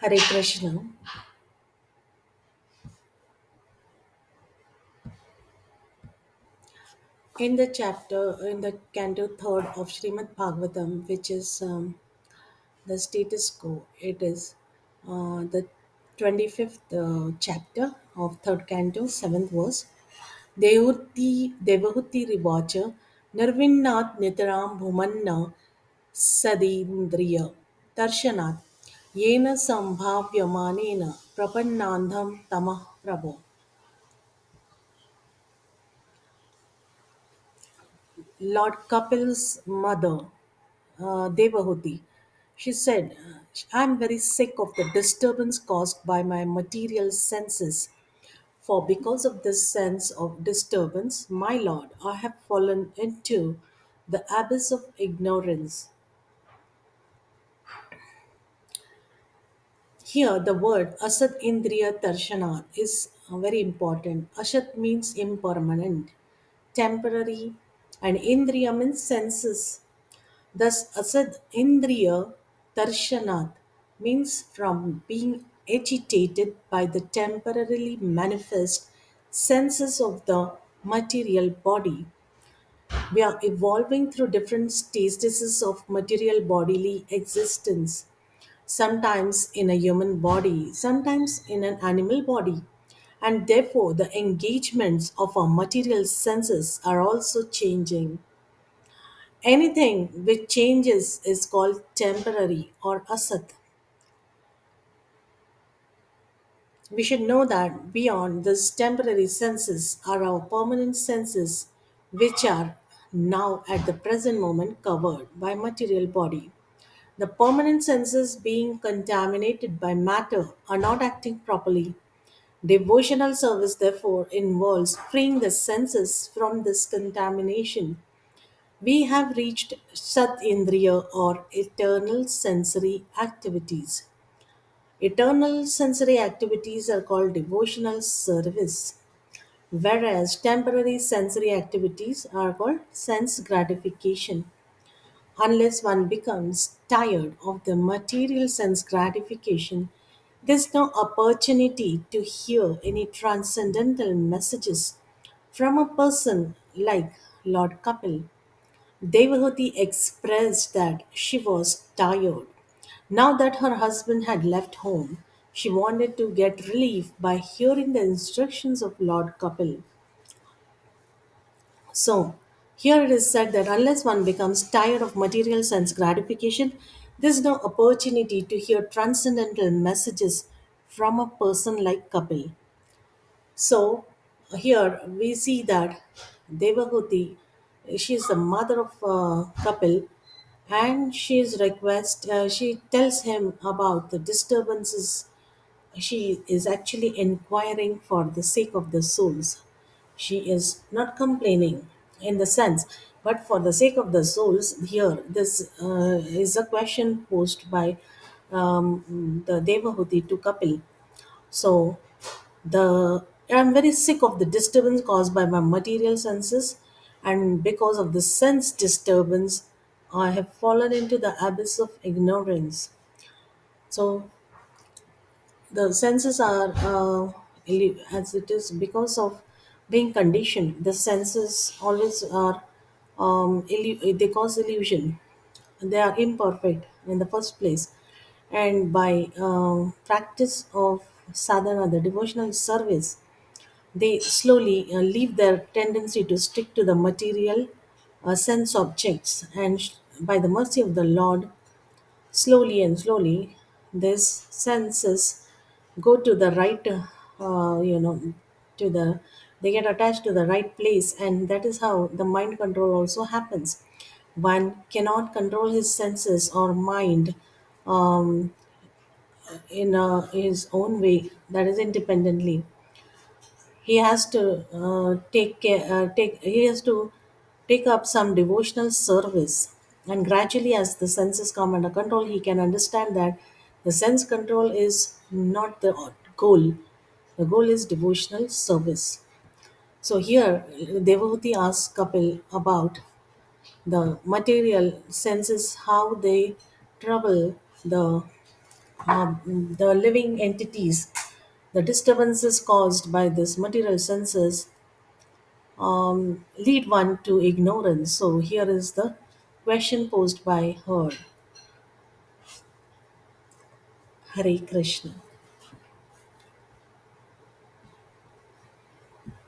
Hare Krishna. In the canto third of Srimad Bhagavatam, which is the status quo, it is the 25th chapter of third canto, 7th verse. Devahuti Rivacha Nirvinnat Nitaram Bhumanna Sadindriya Darshanat Yena Sambhavyamanena Prapannandham Tamah Prabhu. Lord Kapil's mother, Devahuti, she said, I'm very sick of the disturbance caused by my material senses. For because of this sense of disturbance, my Lord, I have fallen into the abyss of ignorance. Here, the word Asat Indriya Darshana is very important. Asat means impermanent, temporary, and Indriya means senses. Thus, Asad Indriya Darshanat means from being agitated by the temporarily manifest senses of the material body. We are evolving through different stages of material bodily existence, sometimes in a human body, sometimes in an animal body. And therefore, the engagements of our material senses are also changing. Anything which changes is called temporary or asat. We should know that beyond these temporary senses are our permanent senses, which are now at the present moment covered by material body. The permanent senses being contaminated by matter are not acting properly. Devotional service therefore involves freeing the senses from this contamination. We have reached Sat Indriya or eternal sensory activities. Eternal sensory activities are called devotional service, whereas temporary sensory activities are called sense gratification. Unless one becomes tired of the material sense gratification, there's no opportunity to hear any transcendental messages from a person like Lord Kapil. Devahuti expressed that she was tired. Now that her husband had left home, she wanted to get relief by hearing the instructions of Lord Kapil. So, here it is said that unless one becomes tired of material sense gratification, there is no opportunity to hear transcendental messages from a person like Kapil. So here we see that Devahuti, she is the mother of Kapil, and she tells him about the disturbances. She is actually inquiring for the sake of the souls. She is not complaining in the sense, but for the sake of the souls. Here, this is a question posed by the Devahuti to Kapil. So the I'm very sick of the disturbance caused by my material senses, and because of the sense disturbance, I have fallen into the abyss of ignorance. So the senses are as it is because of being conditioned. The senses always are they cause illusion. They are imperfect in the first place, and by practice of sadhana, the devotional service, they slowly leave their tendency to stick to the material sense objects, and by the mercy of the Lord, slowly and slowly, these senses go to the right, to the they get attached to the right place, and that is how the mind control also happens. One cannot control his senses or mind um, in his own way, that is independently. He has to he has to take up some devotional service, and gradually as the senses come under control, he can understand that the sense control is not the goal. The goal is devotional service. So here Devahuti asks Kapil about the material senses, how they trouble the the living entities, the disturbances caused by this material senses lead one to ignorance. So here is the question posed by her. Hare Krishna.